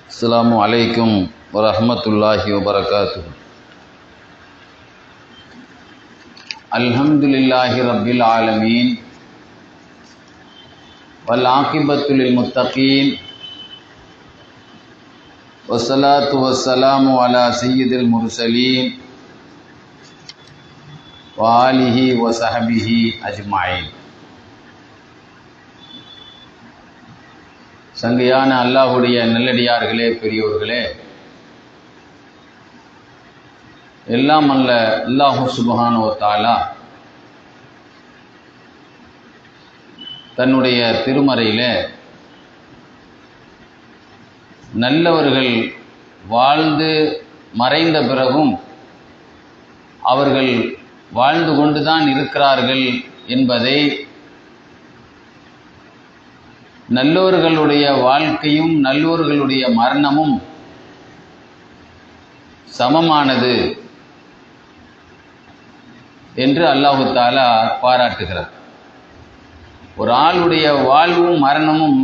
அஸ்ஸலாமு அலைக்கும் வரஹ்மத்துல்லாஹி வபரகாத்துஹு. அல்ஹம்துலில்லாஹி ரப்பில் ஆலமீன் வல் ஆகிபத்து லில் முத்தகீன் வஸ்ஸலாத்து வஸ்ஸலாமு அலா சய்யிதில் முர்சலீன் வ ஆலிஹி வ ஸஹ்பிஹி அஜ்மஈன். சங்கையான அல்லாஹுடைய நல்லடியார்களே, பெரியோர்களே, எல்லாம் அல்ல அல்லாஹு சுப்ஹானஹு வ தஆலா தன்னுடைய திருமறையிலே நல்லவர்கள் வாழ்ந்து மறைந்த பிறகும் அவர்கள் வாழ்ந்து கொண்டுதான் இருக்கிறார்கள் என்பதை, நல்லோர்களுடைய வாழ்க்கையும் நல்லோர்களுடைய மரணமும் சமமானது என்று அல்லாஹு தஆலா பாராட்டுகிறார். ஒரு ஆளுடைய வாழ்வும் மரணமும்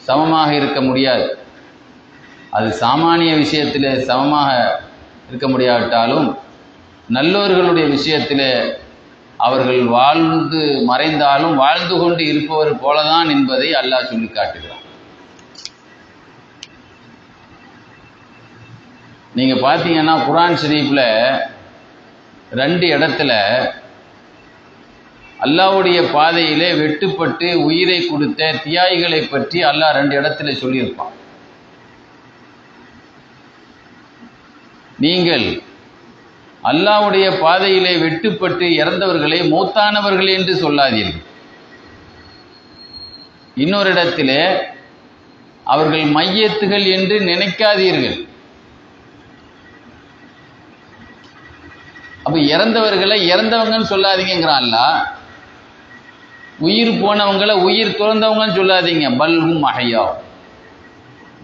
சமமாக இருக்க முடியாது. அது சாமானிய விஷயத்திலே சமமாக இருக்க முடியாவிட்டாலும் நல்லோர்களுடைய விஷயத்திலே அவர்கள் வாழ்ந்து மறைந்தாலும் வாழ்ந்து கொண்டு இருப்பவர் போலதான் என்பதை அல்லாஹ் சொல்லி காட்டுகிறார். நீங்க பார்த்தீங்கன்னா குர்ஆன் ஷரீஃப்ல 2 இடத்துல அல்லாஹ்வுடைய பாதையிலே வெட்டுப்பட்டு உயிரை கொடுத்த தியாகிகளை பற்றி அல்லாஹ் 2 இடத்துல சொல்லியிருப்பான். நீங்கள் அல்லாஹ்வுடைய பாதையிலே வெட்டுப்பட்டு இறந்தவர்களை மௌத்தானவர்கள் என்று சொல்லாதீர்கள். இன்னொரு இடத்திலே அவர்கள் மையத்துகள் என்று நினைக்காதீர்கள். அப்ப இறந்தவர்களை இறந்தவங்கன்னு சொல்லாதீங்கிறான் அல்லாஹ். உயிர் போனவங்களை உயிர் துறந்தவங்கன்னு சொல்லாதீங்க. பல்ஹும் அஹ்யா,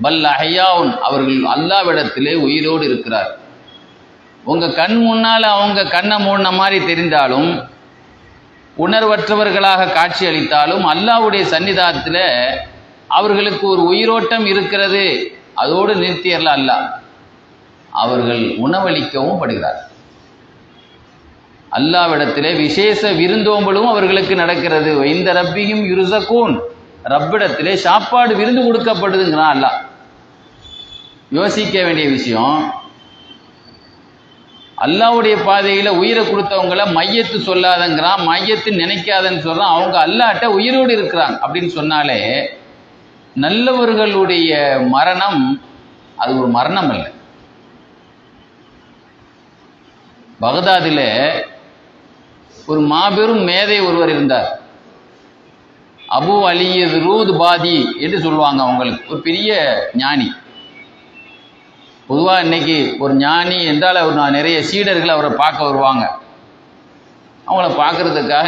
பல் அஹ்யாவுன், அவர்கள் அல்லாஹ்விடத்திலே உயிரோடு இருக்கிறார். உங்க கண் முன்னால் அவங்க கண்ணை மூடின மாதிரி தெரிந்தாலும், உணர்வற்றவர்களாக காட்சி அளித்தாலும், அல்லாஹ்வுடைய சன்னிதானத்தில் அவர்களுக்கு ஒரு உயிரோட்டம் இருக்கிறது. அதோடு நிறுத்தியர்ல அல்லாஹ், அவர்கள் உணவளிக்கவும் படுகிறார். அல்லாஹ்விடத்திலே விசேஷ விருந்தோம்பலும் அவர்களுக்கு நடக்கிறது. இந்த ரப்பியும் யுர்ஸகூன், ரப்பிடத்திலே சாப்பாடு விருந்து கொடுக்கப்படுதுங்கிறான் அல்லாஹ். யோசிக்க வேண்டிய விஷயம், அல்லாஹ்வுடைய பாதையில் உயிரை கொடுத்தவங்கள மையத்து சொல்லாதங்கிறான், மையத்து நினைக்காதன்னு சொல்கிறான். அவங்க அல்லாஹ்ட்ட உயிரோடு இருக்கிறாங்க அப்படின்னு சொன்னாலே நல்லவர்களுடைய மரணம் அது ஒரு மரணம் அல்ல. பகதாதில் ஒரு மாபெரும் மேதை ஒருவர் இருந்தார். அபு அலி ரூத் பாதி என்று சொல்லுவாங்க. அவங்களுக்கு ஒரு பெரிய ஞானி. பொதுவாக இன்னைக்கு ஒரு ஞானி என்றால் அவர் நிறைய சீடர்கள் அவரை பார்க்க வருவாங்க. அவங்கள பார்க்கறதுக்காக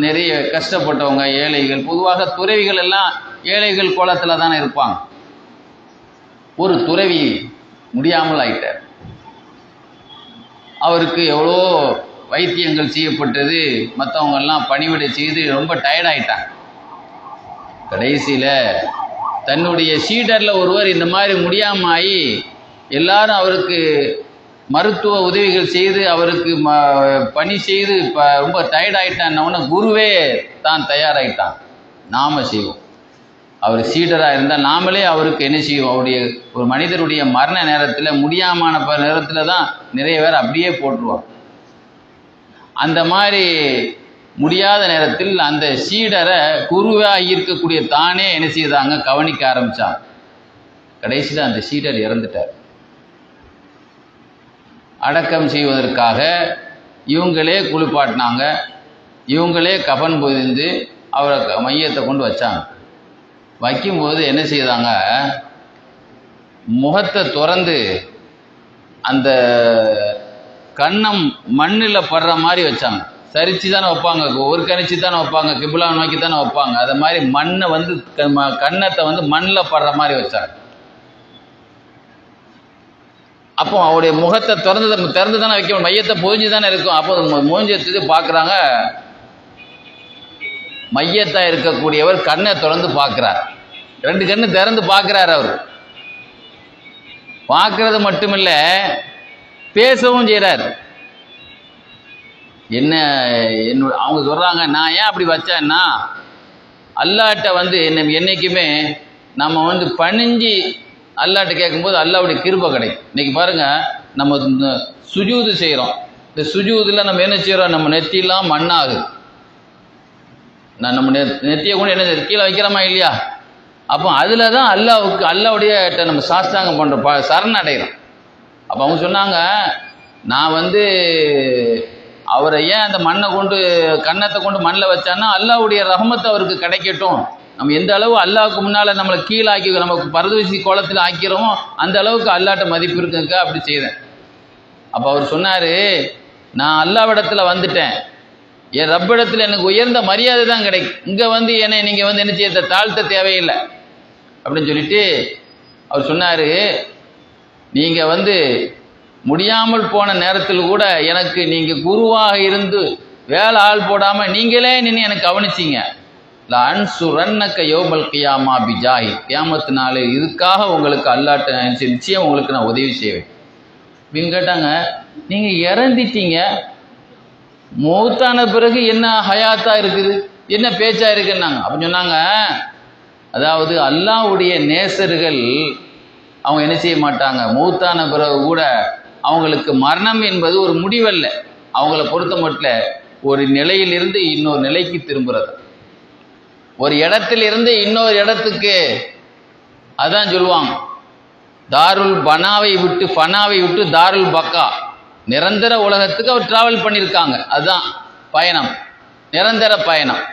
நிறைய கஷ்டப்பட்டவங்க, ஏழைகள், பொதுவாக துறவிகள் எல்லாம் ஏழைகள் கோலத்தில் தானே இருப்பாங்க. ஒரு துறவி முடியாமல் ஆயிட்டார். அவருக்கு எவ்வளோ வைத்தியங்கள் செய்யப்பட்டது, மற்றவங்கெல்லாம் பணிவிடை செய்து ரொம்ப டயர்டாயிட்டாங்க. கடைசியில் தன்னுடைய சீடரில் ஒருவர் இந்த மாதிரி முடியாமல் ஆகி எல்லாரும் அவருக்கு மருத்துவ உதவிகள் செய்து அவருக்கு பணி செய்து ரொம்ப டயர்டாயிட்டான்னொன்னே குருவே தான் தயாராகிட்டான். நாம் செய்வோம். அவர் சீடராக இருந்தால் நாமளே அவருக்கு என்ன செய்வோம்? அவருடைய ஒரு மனிதருடைய மரண நேரத்தில் முடியாமான நேரத்தில் தான் நிறைய பேர் அப்படியே போட்டுருவாங்க. அந்த மாதிரி முடியாத நேரத்தில் அந்த சீடரை குருவாக இருக்கக்கூடிய தானே என்ன செய்தாங்க? கவனிக்க ஆரம்பித்தாங்க. கடைசியில் அந்த சீடர் இறந்துட்டார். அடக்கம் செய்வதற்காக இவங்களே குளிப்பாட்டினாங்க, இவங்களே கஃன் பொதிந்து அவரை மையத்தை கொண்டு வச்சாங்க. வைக்கும்போது என்ன செய்தாங்க? முகத்தை திறந்து அந்த கன்னம் மண்ணில் படுற மாதிரி வச்சாங்க. சரிச்சு தானே வைப்பாங்க, ஒரு கணிச்சு தானே வைப்பாங்க, கிபிலா நோக்கி தானே வைப்பாங்க. அதை மாதிரி மண்ணை கன்னத்தை மண்ணில் படுற மாதிரி வச்சாங்க. அப்போ அவருடைய முகத்தை திறந்து தானே வைக்க, மையத்தை பொதிஞ்சு தானே இருக்கும். அப்போ மூஞ்சி எடுத்து பார்க்குறாங்க, மையத்தாக இருக்கக்கூடியவர் கண்ணை திறந்து பார்க்குறார். 2 கண்ணு திறந்து பார்க்குறாரு. அவர் பார்க்கறது மட்டுமில்ல, பேசவும் செய்கிறார். என்ன அவங்க சொல்கிறாங்க, நான் ஏன் அப்படி வச்சேன்னா, அல்லாட்ட என்னைக்குமே நம்ம பணிஞ்சு அல்லாட்ட கேட்கும்போது அல்லாவுடைய கிருபை கிடைக்கும். இன்றைக்கி பாருங்கள், நம்ம சுஜூது செய்கிறோம். இந்த சுஜூதில் நம்ம என்ன செய்கிறோம், நம்ம நெத்தியெல்லாம் மண்ணாகுது. நம்ம நெத்தியை கூட என்ன கீழே வைக்கிறோமா இல்லையா? அப்போ அதில் தான் அல்லாவுடைய நம்ம சாஸ்தாங்கம் பண்ணுறோம், சரணடைகிறோம். அப்போ அவங்க சொன்னாங்க, நான் அவரை ஏன் அந்த மண்ணை கொண்டு கன்னத்தை கொண்டு மண்ணில் வச்சான்னா, அல்லாவுடைய ரஹமத்தை அவருக்கு கிடைக்கட்டும். நம்ம எந்த அளவு அல்லாவுக்கு முன்னால் நம்மளை கீழாக்கி நமக்கு பரதேசி கோலத்தில் ஆக்கிறோமோ அந்த அளவுக்கு அல்லாட்ட மதிப்பு இருக்குங்க. அப்படி செய்தேன். அப்போ அவர் சொன்னார், நான் அல்லாவிடத்தில் வந்துட்டேன், என் ரப்பிடத்தில் எனக்கு உயர்ந்த மரியாதை தான் கிடைக்கும். இங்கே என்னை நீங்கள் என்ன செய்ய தாழ்த்த தேவையில்லை அப்படின்னு சொல்லிட்டு அவர் சொன்னார், நீங்கள் முடியாமல் போன நேரத்தில் கூட எனக்கு நீங்கள் குருவாக இருந்து வேலை ஆள் போடாமல் நீங்களே நின்று எனக்கு கவனிச்சிங்க. அன்சுரன்னக்க யோமல் கியாமா பிஜாஹி, கியாமத்து நாள் இதுக்காக உங்களுக்கு அல்லாட்ட நிச்சயம் உங்களுக்கு நான் உதவி செய்வேன் அப்படின்னு கேட்டாங்க. நீங்கள் இறந்துட்டீங்க, மௌத்தான பிறகு என்ன ஹயாத்தா இருக்குது, என்ன பேச்சா இருக்குன்னாங்க. அப்படின்னு சொன்னாங்க, அதாவது அல்லாஹ்வுடைய நேசர்கள் அவங்க என்ன செய்ய மாட்டாங்க, மௌத்தான பிறகு கூட அவங்களுக்கு மரணம் என்பது ஒரு முடிவல்ல. அவங்கள பொறுத்த மட்டும் ஒரு நிலையிலிருந்து இன்னொரு நிலைக்கு திரும்புறது, ஒரு இடத்திலிருந்து இன்னொரு இடத்துக்கு. அதான் சொல்லுவாங்க, தாருல் பனாவை விட்டு ஃபனாவை விட்டு தாருல் பக்கா, நிரந்தர உலகத்துக்கு அவர் டிராவல் பண்ணியிருக்காங்க. அதுதான் பயணம், நிரந்தர பயணம்.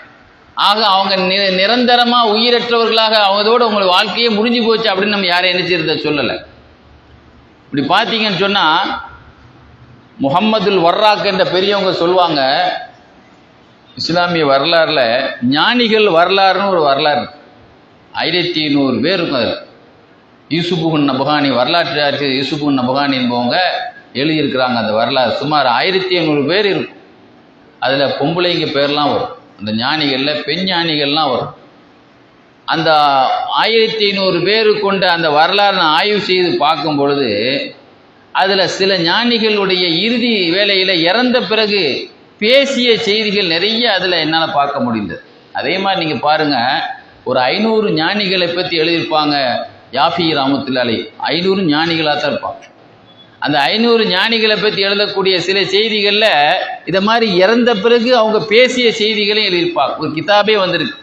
ஆக அவங்க நிரந்தரமாக உயிரற்றவர்களாக அவங்களோட உங்களுக்கு வாழ்க்கையே முடிஞ்சு போச்சு அப்படின்னு நம்ம யாரையும் என்ன செய்யறத சொல்லலை. இப்படி பார்த்தீங்கன்னு சொன்னால், முஹம்மதுல் வர்ராக் என்ற பெரியவங்க சொல்லுவாங்க, இஸ்லாமிய வரலாறுல ஞானிகள் வரலாறுன்னு ஒரு வரலாறு 1500 பேர் இருக்கும். அதில் யூசுஃபுன் நபகானி, வரலாற்று ஆசிரியர் யூசுஃபுன் நபகானி என்பவங்க எழுதியிருக்கிறாங்க அந்த வரலாறு. சுமார் 1500 பேர் இருக்கும். அதில் பொம்பளைங்க பேர்லாம் வரும், அந்த ஞானிகளில் பெண் ஞானிகள்லாம் வரும். அந்த 1500 பேர் கொண்ட அந்த வரலாறு நான் ஆய்வு செய்து பார்க்கும் பொழுது, அதில் சில ஞானிகளுடைய இறுதி வேளையில் இறந்த பிறகு பேசிய செய்திகள் நிறைய அதில் என்னால் பார்க்க முடிந்தது. அதே மாதிரி நீங்கள் பாருங்கள், ஒரு 500 ஞானிகளை பற்றி எழுதியிருப்பாங்க யாஃபி ரஹ்மத்துல்லாஹி. 500 ஞானிகளாக தான் இருப்பாங்க. அந்த 500 ஞானிகளை பற்றி எழுதக்கூடிய சில செய்திகளில் இதை மாதிரி இறந்த பிறகு அவங்க பேசிய செய்திகளையும் எழுதியிருப்பாங்க. ஒரு கிதாபே வந்திருக்கு,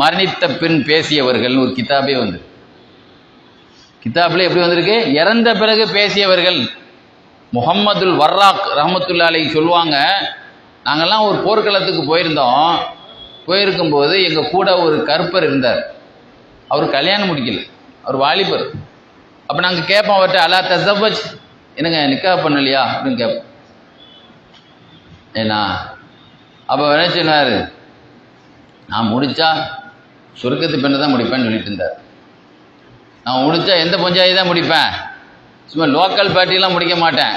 மரணித்த பின் பேசியவர்கள் ஒரு கிதாபே வந்திருக்கு. கிதாபில் எப்படி வந்திருக்கு, இறந்த பிறகு பேசியவர்கள். முஹம்மதுல் வர்ராக் ரஹ்மத்துல்லாஹி சொல்லுவாங்க, நாங்கள்லாம் ஒரு போர்க்களத்துக்கு போயிருந்தோம். போயிருக்கும்போது எங்கள் கூட ஒரு கருப்பர் இருந்தார். அவர் கல்யாணம் முடிக்கல, அவர் வாலிபர். அப்போ நாங்கள் கேட்போம் அவர்கிட்ட, அல்லா தஸவ்வஜ், என்னங்க நிக்கா பண்ணலையா அப்படின்னு கேட்போம். ஏன்னா அப்போ என்ன சொன்னார், நான் முடித்தா சொர்க்கத்து பெண்ணை தான் முடிப்பேன்னு சொல்லிட்டு இருந்தார். நான் முடித்தா எந்த பஞ்சாயத்து தான் முடிப்பேன், சும்மா லோக்கல் பார்ட்டிலாம் முடிக்க மாட்டேன்.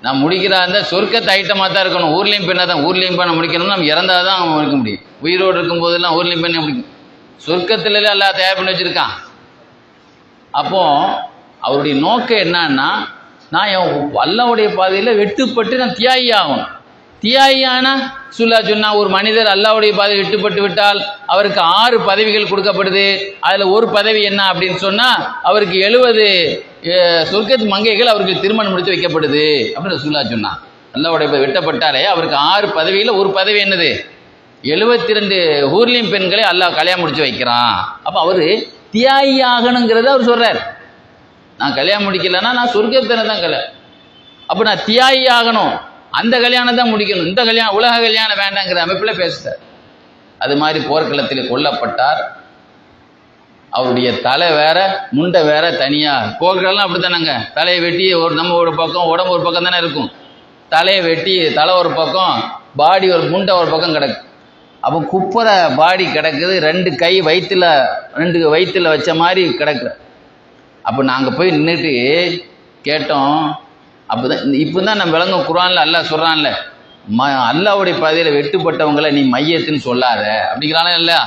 நான் முடிக்கிறா இருந்தால் சொர்க்கத்து ஐட்டமாக தான் இருக்கணும். ஊர்லேயும் பெண்ணை தான், ஊர்லேயும் பெண்ணை முடிக்கணும்னா நம்ம இறந்தால் தான் முடிக்க முடியும். உயிரோடு இருக்கும்போதெல்லாம் ஊர்லேயும் பெண்ணை முடிக்கும். சொர்க்கத்தில் எல்லாம் தயார் பண்ணி வச்சுருக்கான். அப்போது அவருடைய நோக்கம் என்னன்னா, நான் அல்லாஹ்வுடைய பாதையில் வெட்டுப்பட்டு நான் தியாகி ஆகணும். தியாகியானா சுல்லா சொன்னா, ஒரு மனிதர் அல்லாஹ்வுடைய பாதையில் வெட்டுப்பட்டு விட்டால் அவருக்கு 6 பதவிகள் கொடுக்கப்படுது. அதில் ஒரு பதவி என்ன அப்படின்னு சொன்னால், அவருக்கு 70 சொர்க்கத்து மங்கைகள் அவருக்கு திருமணம் முடித்து வைக்கப்படுது அப்படின்னு சுல்லா சொன்னான். அல்லாஹ்வுடைய வெட்டப்பட்டாலே அவருக்கு 6 பதவியில் ஒரு பதவி என்னது, 72 ஊர்லியம் பெண்களை அல்லாஹ் கல்யாணம் முடிச்சு வைக்கிறான். அப்போ அவர் தியாகி ஆகணுங்கிறத அவர் சொல்கிறார். நான் கல்யாணம் முடிக்கலைன்னா நான் சொர்க்கத்தில் தான் கல்யாணம். அப்போ நான் தியாகி ஆகணும், அந்த கல்யாணம் தான் முடிக்கணும், இந்த கல்யாணம் உலக கல்யாணம் வேண்டாங்கிற அமைப்பில் பேசுகிறார். அது மாதிரி போர்க்களத்தில் கொல்லப்பட்டார். அவருடைய தலை வேற முண்டை வேற தனியாக. போர்களெல்லாம் அப்படி தானேங்க, தலையை வெட்டி நம்ம ஒரு பக்கம் உடம்பு ஒரு பக்கம் தானே இருக்கும். தலையை வெட்டி தலை ஒரு பக்கம், பாடி ஒரு முண்டை ஒரு பக்கம் கிடக்கு. அப்போ குப்புற பாடி கிடக்குது, 2 கை வயிற்றில் 2 வயிற்றில் வச்ச மாதிரி கிடக்குற. அப்போ நாங்கள் போய் நின்றுட்டு கேட்டோம். அப்போ தான் இப்போ தான் நம்ம விளங்கும், குர்ஆனில் அல்லாஹ் சொல்கிறான்ல, அல்லாஹ்வுடைய பாதையில் வெட்டுப்பட்டவங்களை நீ மையத்துன்னு சொல்லாத அப்படிங்கிறானே இல்லை.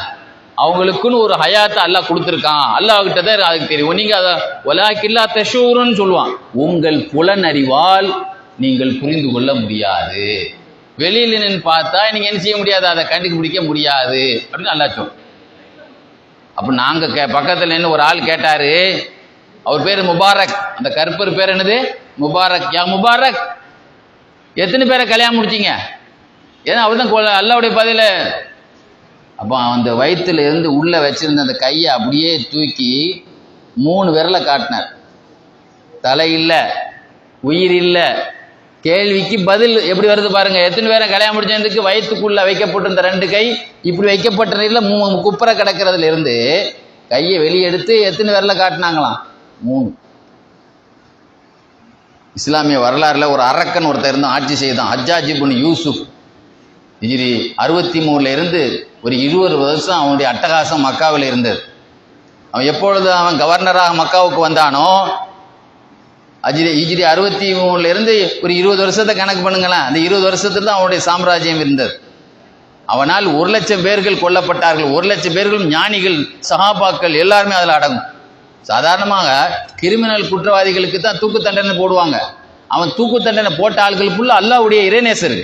அவங்களுக்குன்னு ஒரு ஹயாத்தை அல்லாஹ் கொடுத்துருக்கான். அல்லாஹ் கிட்ட தான் அதுக்கு தெரியும். நீங்க அதை வலாக்கில்லா தஷூருன்னு சொல்லுவான். உங்கள் புலனறிவால் நீங்கள் புரிந்து கொள்ள முடியாது. வெளியில நின்று பார்த்தா நீங்க என்ன செய்ய முடியாது, அதை கண்டுபிடிக்க முடியாது அப்படின்னு அல்லாஹ் சொல்லும். அப்ப நாங்க பக்கத்துல நின்று ஒரு ஆள் கேட்டாரு, அவர் பேரு முபாரக், அந்த கருப்பர் பேர் என்னது முபாரக். யா முபாரக், எத்தனை பேரை கல்யாணம் முடிச்சிங்க? ஏன்னா அவர் தான் அல்லாவுடைய பதில. அப்போ அந்த வயிற்றுல இருந்து உள்ள வச்சிருந்த அந்த கையை அப்படியே தூக்கி 3 விரலை காட்டினார். தலை இல்லை, உயிர் இல்லை. கேள்விக்கு பதில் எப்படி வருது பாருங்க. எத்தனை பேரை கல்யாணம் முடிச்சதுக்கு வயிற்றுக்குள்ள வைக்கப்பட்டிருந்த 2 கை இப்படி வைக்கப்பட்ட நிலையில் குப்புற கிடக்கிறதுல இருந்து கையை வெளியெடுத்து எத்தனை விரலை காட்டினாங்களாம்? 3. இஸ்லாமிய வரலாறுல ஒரு அரக்கன் ஒருத்தர் இருந்தான், ஆட்சி செய்தான். ஹஜ்ஜாஜ் இப்னு யூசுப். ஹிஜ்ரி 63 இருந்து ஒரு 20 வருஷம் அவனுடைய அட்டகாசம் மக்காவில் இருந்தது. அவன் எப்பொழுது அவன் கவர்னராக மக்காவுக்கு வந்தானோ, ஹிஜ்ரி 63 இருந்து ஒரு 20 வருஷத்தை கணக்கு பண்ணுங்களேன். அந்த 20 வருஷத்துல தான் அவனுடைய சாம்ராஜ்யம் இருந்தது. அவனால் 1 லட்சம் பேர்கள் கொல்லப்பட்டார்கள். 1 லட்சம் பேர்களும் ஞானிகள், சஹாபாக்கள் எல்லாருமே அதில் அடங்கும். சாதாரணமாக கிரிமினல் குற்றவாளிகளுக்கு தான் தூக்கு தண்டனை போடுவாங்க. அவன் தூக்கு தண்டனை போட்ட ஆட்களுக்குள்ள அல்லாஹ்வுடைய இறைநேசர்.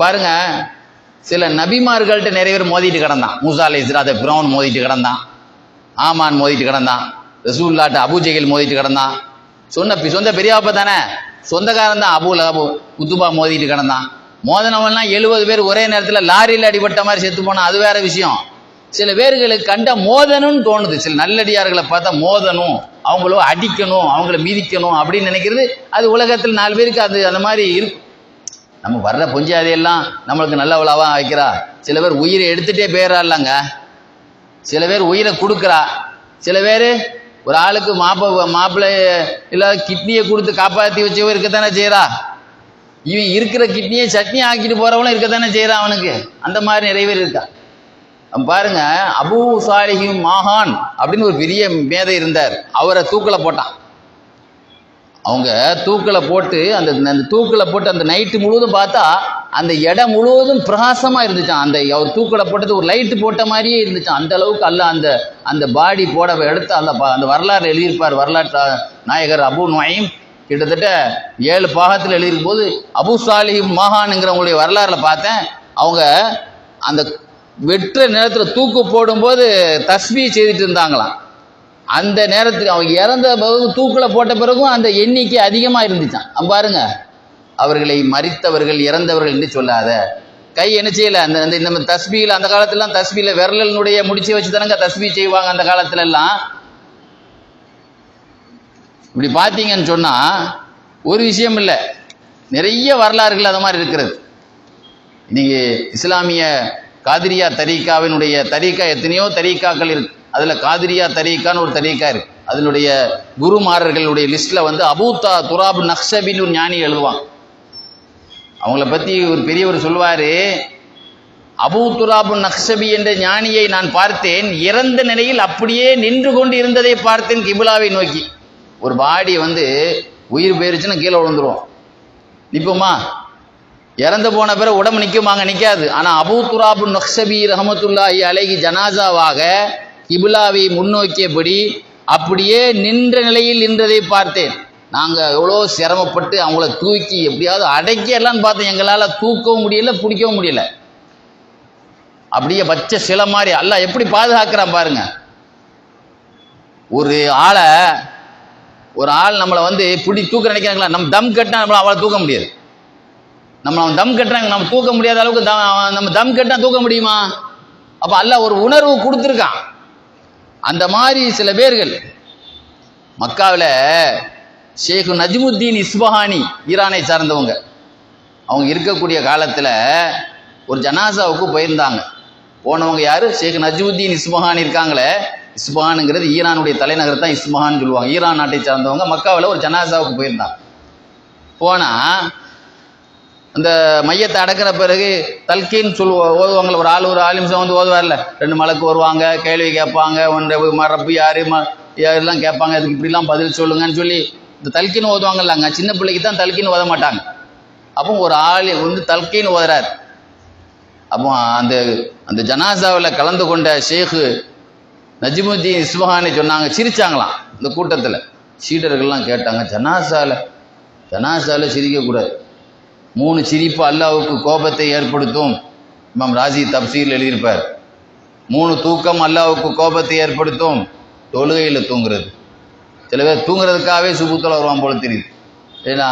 பாருங்க, சில நபிமார்கள்ட்ட நிறைய பேர் மோதிட்டு கிடந்தான். மூசா அலைஹிஸ்ஸலாம் ஃபிரௌன் மோதிட்டு கிடந்தான், ஆமான் மோதிட்டு கிடந்தான், ரசூலுல்லாஹ்ட்ட அபூஜஹல் மோதிட்டு கிடந்தான். சொந்த பெரியாப்பா தானே, சொந்தக்காரன் தான். அபூ உத்துபா மோதிட்டு கிடந்தான். மோதனவன்லாம் 70 பேர் ஒரே நேரத்தில் லாரியில் அடிபட்ட மாதிரி செத்து போனா அது வேற விஷயம். சில பேர்களுக்கு கண்ட மோதனும்னு தோணுது. சில நல்லடியார்களை பார்த்தா மோதனும், அவங்களோ அடிக்கணும், அவங்கள மீதிக்கணும் அப்படின்னு நினைக்கிறது. அது உலகத்தில் 4 பேருக்கு அது அந்த மாதிரி இருக்கு. நம்ம வர்ற பொஞ்சாதியெல்லாம் நம்மளுக்கு நல்ல உலாவா வைக்கிறா. சில பேர் உயிரை எடுத்துகிட்டே போயிடறா இல்லைங்க. சில பேர் உயிரை கொடுக்குறா. சில பேர் ஒரு ஆளுக்கு மாப்பிள்ளை இல்லை கிட்னியை கொடுத்து காப்பாற்றி வச்சவன் இருக்கத்தானே செய்கிறா. இவன் இருக்கிற கிட்னியை சட்னி ஆக்கிட்டு போகிறவங்களும் இருக்கத்தானே செய்கிறான் அவனுக்கு. அந்த மாதிரி நிறைய பேர் இருக்கா. பாருங்க, அபூ சாலிஹ் மாஹான் அப்படின்னு ஒரு பெரிய மேதை இருந்தார். அவரை தூக்கில் போட்டான். அவங்க தூக்கில் போட்டு அந்த தூக்கில் போட்டு அந்த நைட்டு முழுவதும் பார்த்தா அந்த இடம் முழுவதும் பிரகாசமாக இருந்துச்சான். அந்த அவர் தூக்கில் போட்டது ஒரு லைட்டு போட்ட மாதிரியே இருந்துச்சான். அந்த அளவுக்கு அல்ல அந்த பாடி போட எடுத்து அந்த வரலாறு எழுதியிருப்பார். வரலாற்று நாயகர் அபூ நுஐம் கிட்டத்தட்ட 7 பாகத்தில் எழுதியிருக்கும் போது அபூ சாலிஹ் மாஹானுங்கிறவங்களுடைய வரலாறுல பார்த்தேன். அவங்க அந்த வெற்ற நேரத்தில் தூக்கு போடும்போது தஸ்பீஹ் செய்துட்டு இருந்தாங்களாம். அந்த நேரத்துக்கு அவங்க இறந்த பிறகு தூக்கில் போட்ட பிறகும் அந்த எண்ணிக்கை அதிகமாக இருந்துச்சான். பாருங்க, அவர்களை மரித்தவர்கள் இறந்தவர்கள் என்று சொல்லாத. கை என்ன செய்யலை. அந்த தஸ்பீயில் அந்த காலத்துலாம் தஸ்பீயில் விரலினுடைய முடிச்சு வச்சு தானங்க தஸ்பீஹ் செய்வாங்க அந்த காலத்துல எல்லாம். இப்படி பார்த்தீங்கன்னு சொன்னா ஒரு விஷயம் இல்லை, நிறைய வரலாறுகள் அது மாதிரி இருக்கிறது. இன்னைக்கு இஸ்லாமிய காதிரியா தரீக்காவினுடைய தரீக்கா எத்தனையோ தரீக்காக்கள் இருக்கு. அதுல காதிரியா தரீக்கான்னு ஒரு தரீக்கா இருக்கு. அதனுடைய குருமாரர்களுடைய லிஸ்ட்ல அபூ துராப் நக்ஷபின்னு ஒரு ஞானி எழுதுவாங்க. அவங்கள பத்தி ஒரு பெரியவர் சொல்வாரு, அபூ துராப் நக்ஷபி என்ற ஞானியை நான் பார்த்தேன், இறந்த நிலையில் அப்படியே நின்று கொண்டு இருந்ததை பார்த்தேன் கிபிலாவை நோக்கி. ஒரு பாடி உயிர் போயிருச்சுன்னா கீழே விழுந்துருவோம், நிற்போமா? இறந்து போன பிறகு உடம்பு நிற்குமாங்க? நிற்காது. ஆனால் அபூ துராப் நக்ஷபி ரஹமத்துல்லாஹி அலைஹி ஜனாசாவாக கிபிலாவை முன்னோக்கியபடி அப்படியே நின்ற நிலையில் நின்றதை பார்த்தேன். நாங்கள் எவ்வளோ சிரமப்பட்டு அவங்கள தூக்கி எப்படியாவது அடக்கிடலான்னு பார்த்தோம். எங்களால் தூக்கவும் முடியல, பிடிக்கவும் முடியல. அப்படியே பச்சை சில மாதிரி அல்லாஹ் எப்படி பாதுகாக்கிறான் பாருங்க. ஒரு ஆள் நம்மளை பிடி தூக்க நினைக்கிறாங்களா, நம்ம தம் கட்டினா நம்மளை அவளை தூக்க முடியாது. அவன் தம் கட்டுறாங்க, நம்ம தூக்க முடியாத அளவுக்கு நம்ம தம் கட்டினா தூக்க முடியுமா? அப்போ அல்லாஹ் ஒரு உணர்வு கொடுத்துருக்கான். அந்த மாதிரி சில பேர்கள் மக்காவில் ஷேக் நஜ்முத்தீன் இஸ்பஹானி, ஈரானை சார்ந்தவங்க, அவங்க இருக்கக்கூடிய காலத்தில் ஒரு ஜனாசாவுக்கு போயிருந்தாங்க. போனவங்க யார்? ஷேக் நஜ்முத்தீன் இஸ்பஹானி இருக்காங்களே. இஸ்பஹானுங்கிறது ஈரானுடைய தலைநகர் தான் இஸ்பஹான்னு சொல்லுவாங்க. ஈரான் நாட்டை சார்ந்தவங்க மக்காவில் ஒரு ஜனாசாவுக்கு போயிருந்தாங்க. போனால் அந்த மையத்தை அடக்கிற பிறகு தல்கீன் ஓதுவாங்கள. ஒரு ஆலிம்சம் ஓதுவார்ல, 2 மலக்கு வருவாங்க, கேள்வி கேட்பாங்க, ரப்பு யாரு எல்லாம் கேட்பாங்க, அதுக்கு இப்படிலாம் பதில் சொல்லுங்கன்னு சொல்லி இந்த தல்கீன் ஓதுவாங்கல்லாங்க. சின்ன பிள்ளைக்கு தான் தல்கீன் ஓத மாட்டாங்க. அப்போ ஒரு ஆள் தல்கீன் ஓதுறாரு. அப்போ அந்த அந்த ஜனாசாவில் கலந்து கொண்ட ஷேக்கு நஜிமுத்தீன் இஸ்பஹானி சொன்னாங்க, சிரிச்சாங்களாம் இந்த கூட்டத்தில். சீடர்கள்லாம் கேட்டாங்க, ஜனாசாவில் சிரிக்கக்கூடாது, 3 சிரிப்பு அல்லாஹ்வுக்கு கோபத்தை ஏற்படுத்தும். இமாம் ராசி தப்சீரில் எழுதியிருப்பார். 3 தூக்கம் அல்லாஹ்வுக்கு கோபத்தை ஏற்படுத்தும். தொழுகையில் தூங்குறது, சில பேர் தூங்குறதுக்காகவே சுபுத்தில் வருவான் போல தெரியுது. ஏன்னா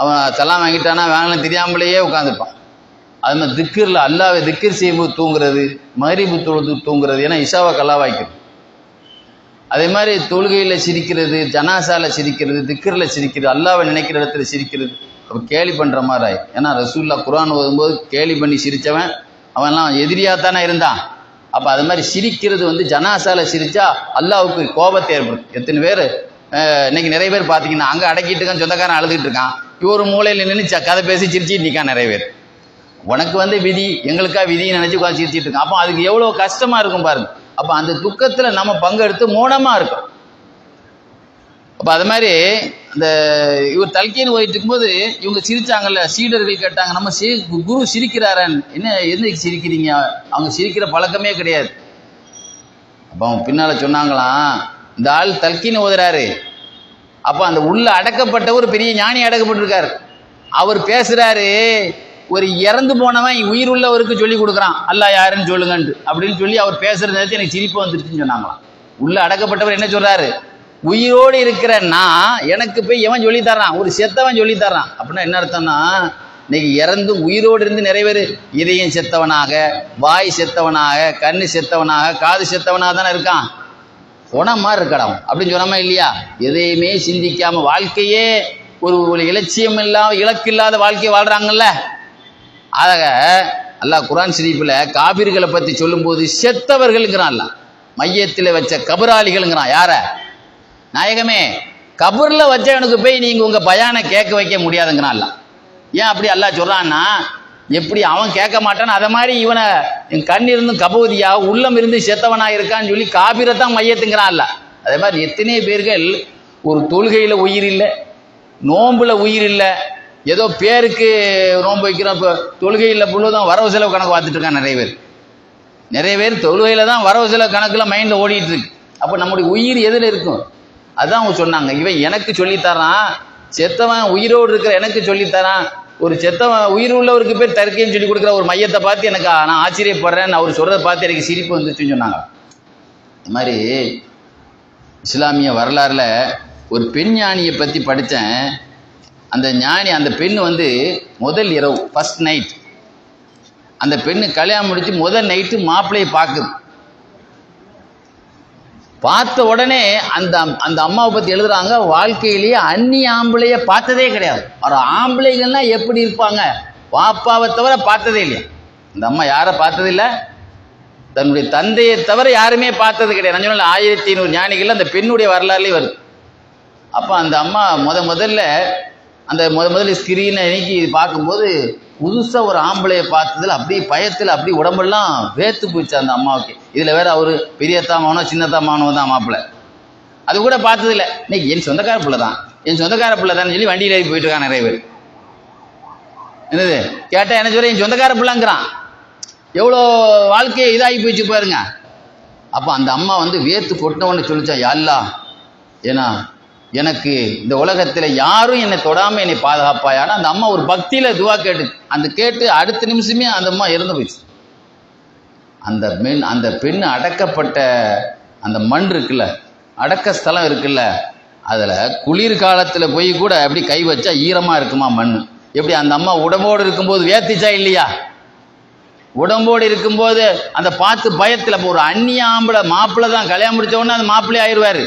அவன் சலாம் வாங்கிட்டானா வாங்கலாம் தெரியாமலேயே உட்காந்துருப்பான். அது மாதிரி திக்கிரில் அல்லாவை திக்கிர் செய்யும்போது தூங்குறது, மகரிபு தொழுது தூங்குறது, ஏன்னா இஷாவை கல்லாவாய்க்கிறது. அதே மாதிரி தொழுகையில் சிரிக்கிறது, ஜனாசாவில் சிரிக்கிறது, திக்கிரில் சிரிக்கிறது, அல்லாவை நினைக்கிற இடத்துல சிரிக்கிறது, அப்போ கேலி பண்ணுற மாதிரி ஆயிடும். ஏன்னா ரசூலுல்லாஹ் குர்ஆன் ஓதும்போது கேலி பண்ணி சிரித்தவன் அவன்லாம் எதிரியாக தானே இருந்தான். அப்போ அது மாதிரி சிரிக்கிறது வந்து ஜனாசாவில் சிரித்தா அல்லாஹ்வுக்கு கோபத்தை ஏற்படும். எத்தனை பேர் இன்னைக்கு நிறைய பேர் பார்த்தீங்கன்னா அங்கே அடக்கிட்டு இருக்கான், சொந்தக்காரன் அழுதுகிட்டு இருக்கான், இவர் மூலையில் நின்று கதை பேசி சிரிச்சிட்டு நிற்கான் நிறைய பேர். உனக்கு வந்து விதி, எங்களுக்கா விதின்னு நினச்சி உட்காந்து சிரிச்சிட்டு இருக்கான். அப்போ அதுக்கு எவ்வளோ கஷ்டமாக இருக்கும் பாருங்க. அப்போ அந்த துக்கத்தில் நம்ம பங்கெடுத்து மௌனமாக இருக்கும். அப்போ அது மாதிரி அந்த இவர் தல்கீன் ஓதிட்டு இருக்கும்போது இவங்க சிரிச்சாங்கல்ல, சீடர்கள் கேட்டாங்க, நம்ம குரு சிரிக்கிறாரன், எதுக்கு சிரிக்கிறீங்க? அவங்க சிரிக்கிற பழக்கமே கிடையாது. அப்போ அவங்க பின்னால் சொன்னாங்களாம், இந்த ஆள் தல்கீன் ஓதுறாரு, அப்போ அந்த உள்ள அடக்கப்பட்டவர் பெரிய ஞானி அடக்கப்பட்டிருக்காரு, அவர் பேசுறாரு, ஒரு இறந்து போனவன் உயிர் உள்ளவருக்கு சொல்லி கொடுக்குறான் அல்லாஹ் யாருன்னு சொல்லுங்கன்ட்டு அப்படின்னு சொல்லி அவர் பேசுறது நேரத்தை எனக்கு சிரிப்பு வந்துருச்சுன்னு சொன்னாங்களாம். உள்ள அடக்கப்பட்டவர் என்ன சொல்றாரு, உயிரோடு இருக்கிற நான் எனக்கு போய் எவன் சொல்லித்தரான், ஒரு செத்தவன் சொல்லித்தரான். அப்படின்னா என்ன அர்த்தம்னா, இன்னைக்கு இறந்து உயிரோடு இருந்து நிறைய பேர் இதயம் செத்தவனாக, வாய் செத்தவனாக, கண்ணு செத்தவனாக, காது செத்தவனாக தானே இருக்கான். போன மாதிரி இருக்கடம் அப்படின்னு சொன்னாமா இல்லையா? எதையுமே சிந்திக்காம வாழ்க்கையே ஒரு இலட்சியம் இல்லாம இலக்கு இல்லாத வாழ்க்கையை வாழ்றாங்கல்ல. ஆக அல்லாஹ் குர்ஆன் ஷரீஃபில் காபிர்களை பற்றி சொல்லும்போது செத்தவர்கள்ங்கிறான்ல, மையத்தில் வச்ச கபராளிகள்ங்கிறான். யார நாயகமே, கபூரில் வச்சவனுக்கு போய் நீங்கள் உங்கள் பயானை கேட்க வைக்க முடியாதுங்கிறான்ல. ஏன் அப்படி அல்லாஹ் சொல்கிறான்னா, எப்படி அவன் கேட்க மாட்டான்னு அதை மாதிரி இவனை என் கண் இருந்து கபூதியா உள்ளம் இருந்து செத்தவனாக இருக்கான்னு சொல்லி காபிரத்தான் மையத்துங்கிறான்ல. அதே மாதிரி எத்தனை பேர்கள் ஒரு தொழுகையில் உயிர் இல்லை, நோம்புல உயிர் இல்லை, ஏதோ பேருக்கு நோன்பு வைக்கிறோம், இப்போ தொழுகையில் முழுவதும் வரவு செலவு கணக்கு பார்த்துட்டு இருக்கான் நிறைய பேர் தொழுகையில் தான் வரவு செலவு கணக்கில் மைண்டில் ஓடிட்டு இருக்கு. அப்போ நம்முடைய உயிர் எதில் இருக்கும்? அதுதான் அவங்க சொன்னாங்க, இவன் எனக்கு சொல்லித்தரான், செத்தவன் உயிரோடு இருக்கிற எனக்கு சொல்லித்தரான், ஒரு செத்தவன் உயிர் உள்ளவருக்கு பேர் தர்க்கீன்னு சொல்லி கொடுக்குற ஒரு மையத்தை பார்த்து எனக்கு நான் ஆச்சரியப்படுறேன்னு அவர் சொல்கிறத பார்த்து எனக்கு சிரிப்பு வந்துச்சுன்னு சொன்னாங்க. இது மாதிரி இஸ்லாமிய வரலாறில் ஒரு பெண் ஞானியை பற்றி படித்தேன். அந்த ஞானி, அந்த பெண் வந்து முதல் இரவு ஃபர்ஸ்ட் நைட், அந்த பெண்ணு கல்யாணம் முடிச்சு முதல் நைட்டு மாப்பிள்ளையை பார்க்குது. பார்த்த உடனே அந்த அம்மாவை பற்றி எழுதுறாங்க, வாழ்க்கையிலேயே அந்நிய ஆம்பளைய பார்த்ததே கிடையாது. ஒரு ஆம்பளைகள்லாம் எப்படி இருப்பாங்க, வாப்பாவை தவிர பார்த்ததே இல்லையா. அந்த அம்மா யாரை பார்த்ததில்லை, தன்னுடைய தந்தையை தவிர யாருமே பார்த்தது கிடையாது. நான் சொன்ன 1500 ஞானிகள் அந்த பெண்ணுடைய வரலாறுலேயே வருது. அப்போ அந்த அம்மா முதல்ல ஸ்கிரீனை நீக்கி பார்க்கும்போது புதுசாக ஒரு ஆம்பளையை பார்த்ததில் அப்படியே பயத்தில் அப்படியே உடம்பெல்லாம் வேத்து போச்சு அந்த அம்மாவுக்கு. இதில் வேற அவர் பெரியத்தாமானோ சின்னத்தாமானோ தான் மாப்பிள்ளை, அது கூட பார்த்ததில்லை. இன்னைக்கு என் சொந்தக்கார பிள்ளை தான் சொல்லி வண்டியில் ஏறி போயிட்டு இருக்கான் நிறைய பேர். என்னது கேட்டால் என்ன சொல்ற, என் சொந்தக்கார பிள்ளைங்கிறான். எவ்வளோ வாழ்க்கையை இதாகி போயிடுச்சு பாருங்க. அப்போ அந்த அம்மா வந்து வேத்து கொட்டினவொன்னு சொல்லிச்சா, யா அல்லாஹ், ஏன்னா எனக்கு இந்த உலகத்தில் யாரும் என்னை தொடாமல் என்னை பாதுகாப்பாயான அந்த அம்மா ஒரு பக்தியில் துவா கேட்டு அடுத்த நிமிஷமே அந்த அம்மா இறந்து போயிடுச்சு. அந்த பெண் அடக்கப்பட்ட அந்த மண் இருக்குல்ல, அடக்க ஸ்தலம் இருக்குல்ல, அதில் குளிர்காலத்தில் போய் கூட எப்படி கை வச்சா ஈரமாக இருக்குமா மண். எப்படி அந்த அம்மா உடம்போடு இருக்கும்போது வேத்திச்சா இல்லையா? உடம்போடு இருக்கும்போது அந்த பார்த்து பயத்தில், ஒரு அந்நிய ஆம்பளை மாப்பிள்ளை தான் கல்யாணம் முடிச்ச உடனே அந்த மாப்பிள்ளை ஆயிடுவார்.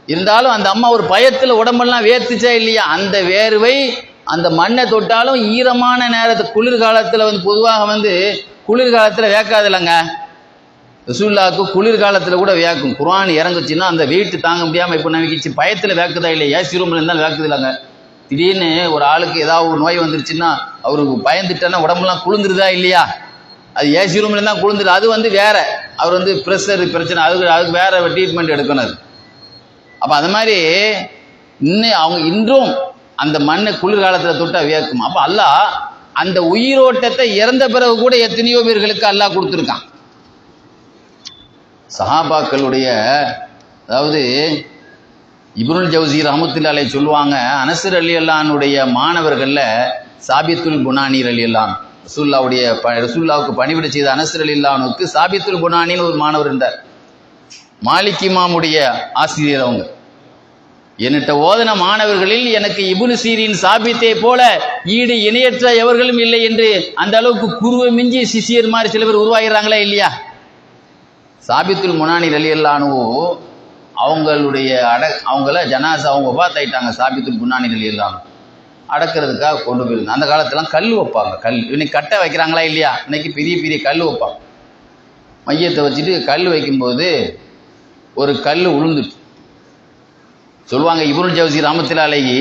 இருந்தாலும் அந்த அம்மா ஒரு பயத்தில் உடம்பெல்லாம் வேர்த்துச்சா இல்லையா? அந்த வேர்வை அந்த மண்ணை தொட்டாலும் ஈரமான நேரத்தில் குளிர்காலத்தில் வந்து பொதுவாக வந்து குளிர்காலத்தில் வேக்காது இல்லைங்க. ரசூலுல்லாஹ்க்கு குளிர்காலத்தில் கூட வேக்கும். குர்ஆன் இறங்குச்சுன்னா அந்த வெயிட்டு தாங்க முடியாமல் இப்போ நம்பிக்கிச்சு பயத்தில் வேக்குதா இல்லையா? ஏசி ரூமில் இருந்தாலும் வேக்குது இல்லைங்க. திடீர்னு ஒரு ஆளுக்கு ஏதாவது ஒரு நோய் வந்துருச்சுன்னா அவருக்கு பயந்துட்டேன்னா உடம்புலாம் குளிர்ந்துருதா இல்லையா? அது ஏசி ரூமில் தான் குளிர்ந்துரு. அது வந்து வேற, அவர் வந்து ப்ரெஷர் பிரச்சனை, அதுக்கு வேற ட்ரீட்மெண்ட் எடுக்கணும் அது. அப்போ அது மாதிரி அவங்க இன்றும் அந்த மண்ணை குளிர்காலத்தில் தொட்டால் வேர்க்கும். அப்போ அல்லாஹ் அந்த உயிரோட்டத்தை இறந்த பிறகு கூட எத்தனையோ பேர்களுக்கு அல்லாஹ் கொடுத்துருக்கான். சஹாபாக்களுடைய, அதாவது இப்னுல் ஜவுசி ரஹ்மத்துல்லாஹி அலைஹி சொல்லுவாங்க, அனஸ் ரலியல்லாஹு அன்ஹுடைய மாணவர்கள்ல சாபித்துல் புனானி ரலியல்லாஹு, ரசூலுல்லாஹ்வுக்கு பணிவிட செய்த அனஸ் ரலியல்லாஹு அன்ஹுக்கு சாபித்துல் புனானின்னு ஒரு மாணவர் இருந்தார். மாலிக் இமாமுடைய ஆசிரியர். அவங்க என்கிட்ட ஓதன மாணவர்களில் எனக்கு இப்னு சீரின் சாபித்தை போல ஈடு இணையற்ற எவர்களும் இல்லை என்று அந்த அளவுக்கு குருவை மிஞ்சி சிஷியர் மாதிரி சில பேர் உருவாகிறாங்களா இல்லையா? சாபித்துல் புனானி ரலியல்லாஹு அன்ஹு அவங்கள ஜனாசா அவங்க பார்த்தாயிட்டாங்க. சாபித்துல் புனானி ரலியல்லாஹு அன்ஹு அடக்கிறதுக்காக கொண்டு போயிருந்தாங்க. அந்த காலத்துலாம் கல் வைப்பாங்க. இன்னைக்கு கட்டை வைக்கிறாங்களா இல்லையா? இன்னைக்கு பெரிய பெரிய கல் வைப்பாங்க. மையத்தை வச்சுட்டு கல் வைக்கும்போது ஒரு கல் உளுந்துட்டு சொல்லுவாங்க, இப்னுல் ஜவுசி ரஹ்மத்துல்லாஹி அலைஹி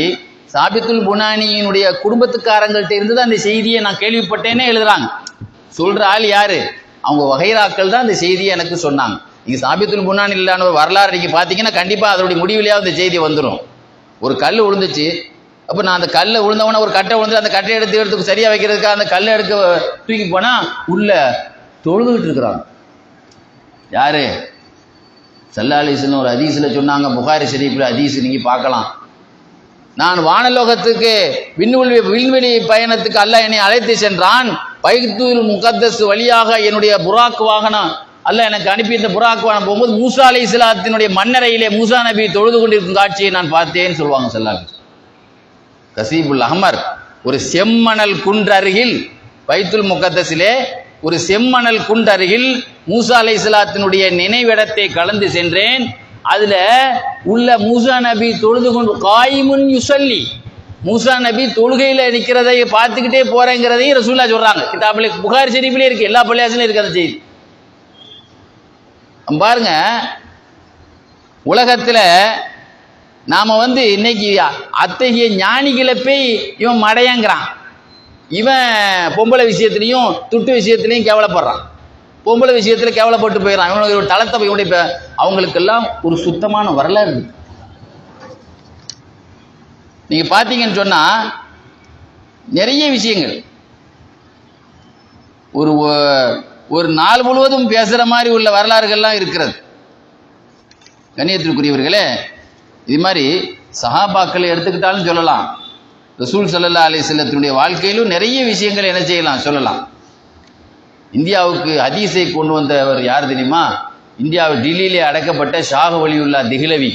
சாபித்துல் புனானியினுடைய குடும்பத்துக்காரங்கள்ட்ட இருந்து தான் அந்த செய்தியை நான் கேள்விப்பட்டேனே எழுதுறாங்க. சொல்ற ஆள் யாரு? அவங்க வகைராக்கள் தான் அந்த செய்தியை எனக்கு சொன்னாங்க. நீங்க சாபித்துல் புனானி இல்லான ஒரு வரலாறு நீங்க பார்த்தீங்கன்னா கண்டிப்பா அதனுடைய முடிவிலேயாவது அந்த செய்தி வந்துடும். ஒரு கல் விழுந்துச்சு, அப்போ நான் அந்த கல்லை விழுந்தவொன்னே ஒரு கட்டை விழுந்து அந்த கட்டை எடுத்து சரியா வைக்கிறதுக்காக அந்த கல்லை எடுக்க தூக்கி போனா உள்ள தொழுதுகிட்டு இருக்கிறாங்க. யாரு? ஸல்லல்லாஹு அலைஹி வஸல்லம் ஒரு ஹதீஸில் சொன்னாங்க, புகாரி ஷரீஃபில் ஹதீஸ் நீங்கள் பார்க்கலாம். நான் வானலோகத்துக்கு விண்வெளி பயணத்துக்கு அல்லாஹ் என்னை அழைத்து சென்றான். பைத்துல் முகத்தஸ் வழியாக என்னுடைய புராக் வாகனம் அல்லாஹ் எனக்கு அனுப்பி இந்த புராக் வாகனம் போகும்போது மூசா அலைஹிஸ்ஸலாத்தினுடைய மண்ணறையிலே மூசா நபி தொழுது கொண்டிருக்கும் காட்சியை நான் பார்த்தேன்னு சொல்லுவாங்க ஸல்லல்லாஹு அலைஹி வஸல்லம். கசீபுல் அஹ்மர், ஒரு செம்மணல் குன்று அருகில், பைத்துல் முகத்தஸிலே ஒரு செம்மணல் குன்று அருகில் மூசா அலைஹிஸ்ஸலாத்தினுடைய நினைவிடத்தை கலந்து சென்றேன். அதுல உள்ள மூசா நபி தொழுது கொண்டு காயிமுன் யுஸல்லி, மூசா நபி தொழுகையில நிற்கிறதை பார்த்துக்கிட்டே போறேங்கிறதையும் ரசூலுல்லாஹ் சொல்றாங்க. கிதாபுல புகாரி ஷரீஃபிலே இருக்கு, எல்லா பள்ளியாசிலும் இருக்கு அந்த செய்தி. பாருங்க, உலகத்துல நாம இன்னைக்கு அத்தகைய ஞானிகளை போய் இவன் மடையங்கிறான். இவன் பொம்பளை விஷயத்திலையும் துட்டு விஷயத்திலையும் கேவலப்படுறான். பொம்பளை விஷயத்துல கேவலப்பட்டு போயிடறான். இவனுடைய ஒரு தளத்தை இவனுடைய அவங்களுக்கெல்லாம் ஒரு சுத்தமான வரலாறு இருக்கு. நீங்க பாத்தீங்கன்னு சொன்னா நிறைய விஷயங்கள் ஒரு நாள் முழுவதும் பேசுற மாதிரி உள்ள வரலாறுகள்லாம் இருக்கிறது. கண்ணியத்திற்குரியவர்களே, இது மாதிரி சஹாபாக்களை எடுத்துக்கிட்டாலும் சொல்லலாம். ரசூல் ஸல்லல்லாஹு அலைஹி வஸல்லத்தினுடைய வாழ்க்கையிலும் நிறைய விஷயங்கள் என்ன செய்யலாம் சொல்லலாம். இந்தியாவுக்கு ஹதீஸை கொண்டு வந்தவர் யார் தெரியுமா? இந்தியாவில் டில்லியிலே அடக்கப்பட்ட ஷாஹ் வலியுல்லா திஹ்லவி.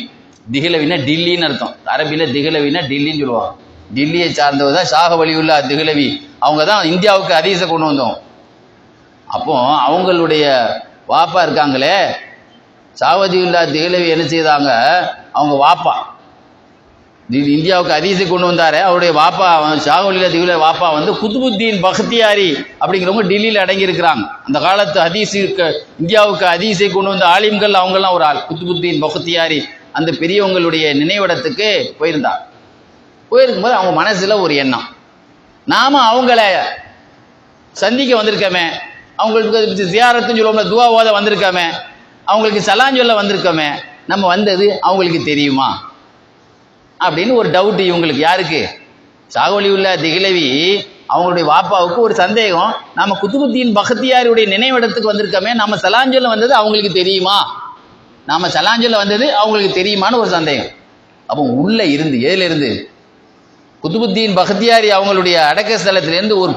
திஹ்லவினா டில்லின்னு அர்த்தம். அரபியில திஹ்லவினா டில்லின்னு சொல்லுவாங்க. டில்லியை சார்ந்தவர் தான் ஷாஹ் வலியுல்லா திஹ்லவி. அவங்க தான் இந்தியாவுக்கு ஹதீஸை கொண்டு வந்தோம். அப்போ அவங்களுடைய வாப்பா இருக்காங்களே ஷாஹ் வலியுல்லா திஹ்லவி என்ன செய்தாங்க? அவங்க வாப்பா இந்தியாவுக்கு ஹதீஸை கொண்டு வந்தாரு. அவருடைய வாப்பா ஷாஹ் வலியுல்லா திஹ்லவி வாப்பா குத்புத்தீன் பக்தியாரி அப்படிங்கிறவங்க டில்லியில் அடங்கி இருக்கிறாங்க. அந்த காலத்து ஹதீஸுக்கு இந்தியாவுக்கு ஹதீஸை கொண்டு வந்த ஆலிம்கள் அவங்கெல்லாம் ஒரு ஆள். குத்புத்தீன் பக்தியாரி அந்த பெரியவங்களுடைய நினைவிடத்துக்கு போயிருக்கும்போது அவங்க மனசுல ஒரு எண்ணம், நாம அவங்கள சந்திக்க வந்திருக்கோமே, அவங்களுக்கு ஜியாரத்துன்னு சொல்லுவோம்ல, துவா ஓத வந்திருக்கோமே, அவங்களுக்கு சலான் சொல்ல வந்திருக்கோமே, நம்ம வந்தது அவங்களுக்கு தெரியுமா அப்படின்னு ஒரு டவுட் இவங்களுக்கு. யாருக்கு? ஷாஹ் வலியுல்லா திஹ்லவி அவங்களுடைய வாப்பாவுக்கு ஒரு சந்தேகம், நம்ம குத்புத்தீன் பக்தியாரியுடைய நினைவிடத்துக்கு வந்திருக்கோமே, நம்ம சலான் சொல்ல வந்தது அவங்களுக்கு தெரியுமா, நாம சலாஞ்சல வந்தது அவங்களுக்கு தெரியுமான்னு ஒரு சந்தேகம். அப்போ உள்ள இருந்து ஏல இருந்து குத்புத்தீன் பக்தியாரி அவங்களுடைய அடக்க ஸ்தலத்திலிருந்து ஒரு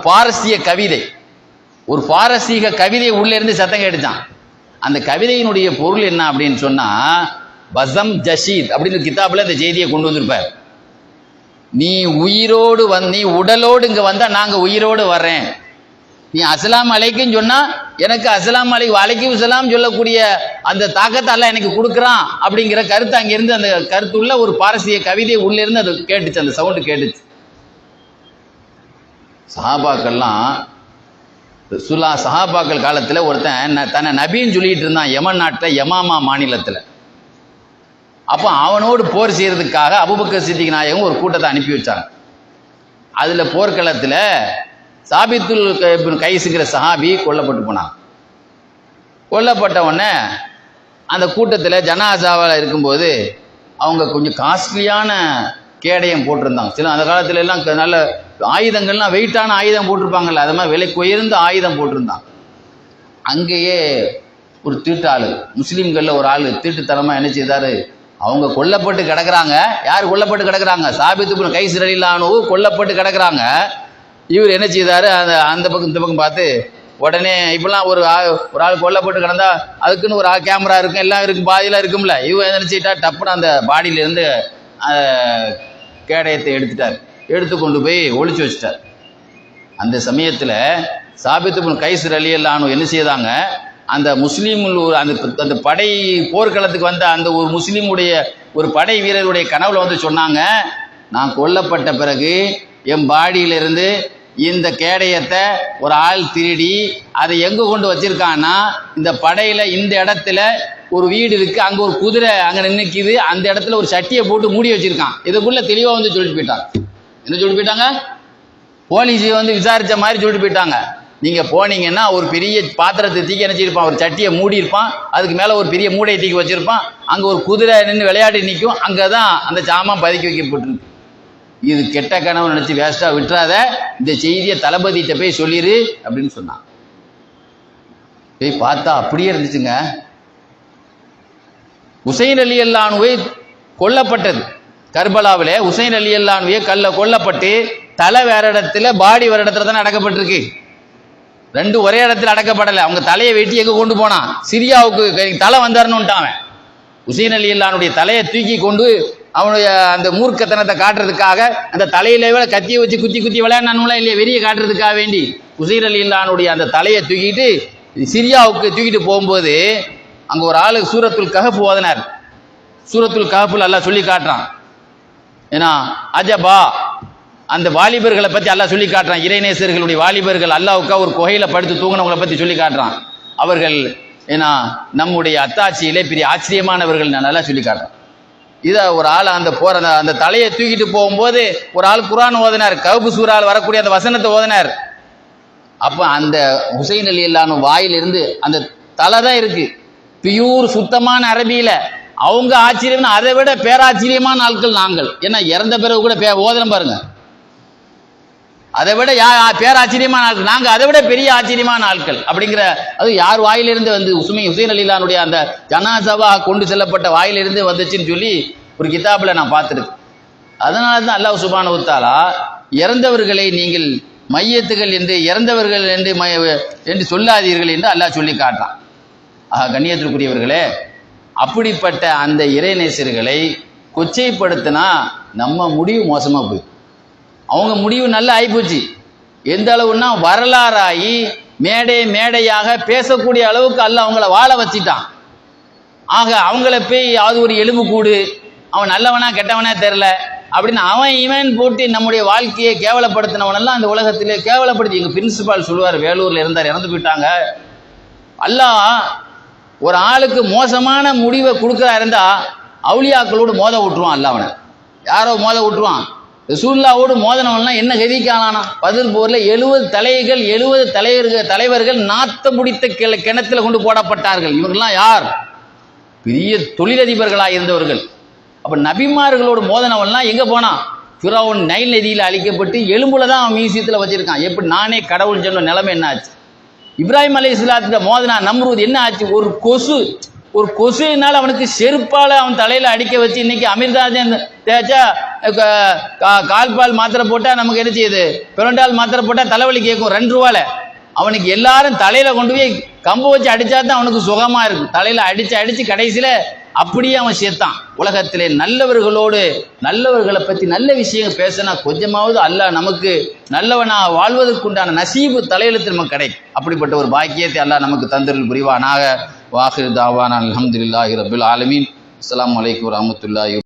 பாரசீக கவிதை உள்ள இருந்து சத்தம் கேட்டுச்சான். அந்த கவிதையினுடைய பொருள் என்ன அப்படின்னு சொன்னா, பசம் ஜஷீத் அப்படின்னு கிதாபுல இந்த செய்தியை கொண்டு வந்திருப்பார். நீ உயிரோடு நீ உடலோடு இங்க வந்தா நாங்க உயிரோடு வர்றேன், நீ அஸ்ஸலாமு அலைக்கும் சொன்னா எனக்கு அஸ்ஸலாமு அலைக்கும் சலாம் சொல்லக்கூடிய அந்த தாக்கத்தை அல்லாஹ் எனக்கு கொடுக்குறான் அப்படிங்கிற கருத்து அங்கிருந்து அந்த கருத்துள்ள ஒரு பாரசீக கவிதை உள்ள இருந்து அது கேட்டுச்சு, அந்த சவுண்டு கேட்டுச்சு. சஹாபாக்கள் காலத்துல ஒருத்தன் தன்னை நபின்னு சொல்லிட்டு இருந்தான் யமன் நாட்டில் யமாமா மாநிலத்துல. அப்போ அவனோடு போர் செய்யறதுக்காக அபூபக்கர் சித்திக் நாயகம் ஒரு கூட்டத்தை அனுப்பி வச்சாங்க. அதுல போர்க்களத்துல சாபித்துல் கைஸுங்கிற சஹாபி கொல்லப்பட்டு போனாங்க. கொல்லப்பட்ட உடனே அந்த கூட்டத்தில் ஜனாசாவில் இருக்கும்போது அவங்க கொஞ்சம் காஸ்ட்லியான கேடயம் போட்டிருந்தாங்க. சில அந்த காலத்துல எல்லாம் நல்ல ஆயுதங்கள்லாம் வெயிட்டான ஆயுதம் போட்டிருப்பாங்கல்ல, அது மாதிரி விலை உயர்ந்த ஆயுதம் போட்டிருந்தான். அங்கேயே ஒரு தீட்டாளு, முஸ்லீம்களில் ஒரு ஆள் தீட்டுத்தனமாக என்ன செய்தார், அவங்க கொல்லப்பட்டு கிடக்குறாங்க. யார் கொல்லப்பட்டு கிடக்குறாங்க? சாபித் இப்னு கைஸ் ரலியல்லாஹு அன்ஹு கொல்லப்பட்டு கிடக்குறாங்க. இவர் என்ன செய்தார், அந்த பக்கம் இந்த பக்கம் பார்த்து உடனே இப்பெல்லாம் ஒரு ஆள் கொல்லப்பட்டு கிடந்தா அதுக்குன்னு ஒரு கேமரா இருக்கும், எல்லாம் இருக்கும், பாதியெல்லாம் இருக்கும்ல. இவர் என்ன செய்யிட்டா, டப்புன்னு அந்த பாடியிலேருந்து கேடயத்தை எடுத்துட்டார், எடுத்து கொண்டு போய் ஒளிச்சு வச்சுட்டார். அந்த சமயத்தில் சாபித் இப்னு கைஸ் ரலியல்லாஹு அன்ஹு என்ன செய்தாங்க, அந்த முஸ்லீம்கள் அந்த படை போர்க்களத்துக்கு வந்த அந்த ஒரு முஸ்லீமுடைய ஒரு படை வீரருடைய கனவுல வந்து சொன்னாங்க, நான் கொல்லப்பட்ட பிறகு என் பாடியிலிருந்து இந்த கேடயத்தை ஒரு ஆள் திருடி அதை எங்கே கொண்டு வச்சிருக்கான்னா, இந்த படையில் இந்த இடத்துல ஒரு வீடு இருக்குது, அங்கே ஒரு குதிரை அங்கே நின்றுக்குது, அந்த இடத்துல ஒரு சட்டியை போட்டு மூடி வச்சிருக்கான். இதுக்குள்ளே தெளிவாக வந்து சொல்லிட்டு போயிட்டாங்க. என்ன சொல்லிட்டு போயிட்டாங்க? போலீஸை வந்து விசாரித்த மாதிரி சொல்லிட்டு போயிட்டாங்க. நீங்கள் போனீங்கன்னா ஒரு பெரிய பாத்திரத்தை தூக்கி நினச்சிருப்பான், ஒரு சட்டியை மூடி இருப்பான், அதுக்கு மேலே ஒரு பெரிய மூடையை தூக்கி வச்சிருப்பான், அங்கே ஒரு குதிரை நின்று விளையாடி நிற்கும், அங்கே தான் அந்த சாமான் பதுக்கி வைக்கப்பட்டிருக்கு. இது கெட்ட கனவு நினச்சி வேஸ்ட்டாக விட்டுறாத, இந்த செய்தியை தளபதிகிட்ட போய் சொல்லிடு அப்படின்னு சொன்னான். போய் பார்த்தா அப்படியே இருந்துச்சுங்க. உசைன் ரலியல்லாஹு அன்ஹு கொல்லப்பட்டது கர்பலாவில். உசைன் ரலியல்லாஹு அன்ஹு கொல்லப்பட்டு தலை வேற இடத்துல, பாடி வேற இடத்துல தானே அடக்கப்பட்டிருக்கு. ரெண்டு ஒரே இடத்துல அடக்கப்படலை. அவங்க தலையை வெட்டி எங்கே கொண்டு போனான்? சிரியாவுக்கு தலை வந்தாருன்னு. உசைன் ரலியல்லாஹு அன்ஹுடைய தலையை தூக்கி கொண்டு அவனுடைய அந்த மூர்க்கத்தனத்தை காட்டுறதுக்காக அந்த தலையில கத்தியை வச்சு குத்தி குத்தி விளையாடணும்ல இல்லையா, வெறியை காட்டுறதுக்காக வேண்டி உசைன் ரலியல்லாஹு அன்ஹுடைய அந்த தலையை தூக்கிட்டு சிரியாவுக்கு தூக்கிட்டு போகும்போது அங்கே ஒரு ஆளு சூரத்துல் கஹஃப் ஓதினார். சூரத்துல் கஹஃப்ல அல்லாஹ் சொல்லி காட்டுறான். ஏன்னா அஜபா, அந்த வாலிபர்களை பற்றி அல்லாஹ் சொல்லி காட்டுறான். இறைநேசர்களுடைய வாலிபர்கள் அல்லாஹ்வுக்கா ஒரு குகையில் படுத்து தூங்கினவங்களை பற்றி சொல்லி காட்டுறான். அவர்கள் ஏன்னா நம்முடைய அத்தாட்சியிலே பெரிய ஆச்சரியமானவர்கள் நான் நல்லா சொல்லி காட்டுறேன். இதை ஒரு ஆள் அந்த தலையை தூக்கிட்டு போகும்போது ஒரு ஆள் குர்ஆன் ஓதினார். கஹ்ஃப் சூரால் வரக்கூடிய அந்த வசனத்தை ஓதினார். அப்போ அந்த உசைன் ரலியல்லாஹு அன்ஹு வாயிலிருந்து அந்த தலை தான் இருக்கு, பியூர் சுத்தமான அரபியில. அவங்க ஆச்சரியம், அதை விட பேராச்சரியமான ஆட்கள் நாங்கள். ஏன்னா இறந்த பிறகு கூட ஓதனம் பாருங்க, அதை விட பேராச்சரியமான ஆட்கள் நாங்கள், அதை விட பெரிய ஆச்சரியமான ஆட்கள் அப்படிங்கிற. அது யார் வாயிலிருந்து வந்து உசைன் ரலியல்லாஹு அன்ஹுடைய அந்த ஜனாசாவா கொண்டு செல்லப்பட்ட வாயிலிருந்து வந்துச்சுன்னு சொல்லி ஒரு கிதாபில் நான் பார்த்துருக்கேன். அதனால தான் அல்லாஹ் சுப்ஹானஹு வ தஆலா இறந்தவர்களை நீங்கள் மையத்துகள் என்று, இறந்தவர்கள் என்று சொல்லாதீர்கள் என்று அல்லாஹ் சொல்லி காட்டான். கண்ணியத்திற்குரியவர்களே, அப்படிப்பட்ட அந்த இறைநேசர்களை கொச்சைப்படுத்தினா நம்ம முடிவு மோசமாக போயிடும். அவங்க முடிவு நல்லா ஆகிப்போச்சு. எந்த அளவுன்னா வரலாறாகி மேடையாக பேசக்கூடிய அளவுக்கு அல்லாஹ் அவங்கள வாழ வச்சிட்டான். ஆக அவங்கள போய் அது ஒரு எலும்பு கூடு, அவன் நல்லவனா கெட்டவனா தெரில அப்படின்னு அவன் இவன் போட்டு நம்முடைய வாழ்க்கையை கேவலப்படுத்தினவனெல்லாம் அந்த உலகத்திலே கேவலப்படுத்தி. எங்கள் பிரின்சிபால் சொல்லுவார், வேலூரில் இருந்தார், இறந்து போயிட்டாங்க. அல்லாஹ் ஒரு ஆளுக்கு மோசமான முடிவை கொடுக்குறா இருந்தா அவுலியாக்களோடு மோத விட்டுருவான். அல்லாஹ் அவனை யாரோ மோத விட்டுருவான். ரசூலுல்லாஹ்வோடு மோதனவன்லாம் என்ன கதிக்கானா? பதில் போரில் 70 தலைவர்கள் நாத்தம் முடித்த கிணத்துல கொண்டு போடப்பட்டார்கள். இவங்கெல்லாம் யார்? பெரிய தொழிலதிபர்களாக இருந்தவர்கள். அப்போ நபிமார்களோடு மோதனவன்லாம் எங்கே போனான்? ஃபிரௌன் நைல் நதியில் அழிக்கப்பட்டு எலும்புல தான் அவன் மியூசியத்தில் வச்சிருக்கான். எப்படி நானே கடவுள் சொன்ன நிலைமை என்ன ஆச்சு? இப்ராஹிம் அலைஹிஸ்ஸலாத்துக்கு மோதனா நம்ரூத் என்ன ஆச்சு? ஒரு கொசுனால அவனுக்கு செருப்பால் அவன் தலையில் அடிக்க வச்சு இன்னைக்கு அமிர்தாஜன் தேய்ச்சா கால்பால் மாத்திரை போட்டால் நமக்கு என்ன செய்யுது? பெரண்டால் மாத்திரை போட்டால் தலைவலி கேட்கும் 2 ரூபாயில். அவனுக்கு எல்லாரும் தலையில் கொண்டு போய் கம்பு வச்சு அடித்தா தான் அவனுக்கு சுகமாக இருக்கும். தலையில் அடித்து கடைசியில் அப்படியே அவன் சேர்த்தான். உலகத்திலே நல்லவர்களை பற்றி நல்ல விஷயம் பேசினா கொஞ்சமாவது அல்லாஹ் நமக்கு நல்லவனாக வாழ்வதற்குண்டான நசீபு தலையெழுத்து நமக்கு கிடைக்கும். அப்படிப்பட்ட ஒரு பாக்கியத்தை அல்லாஹ் நமக்கு தந்தருள் புரிவானாக. வாஹிர் தாவானா அல்ஹம்துலில்லாஹி ரப்பில் ஆலமீன். அஸ்ஸலாமு அலைக்கும் வரஹ்மத்துல்லாஹி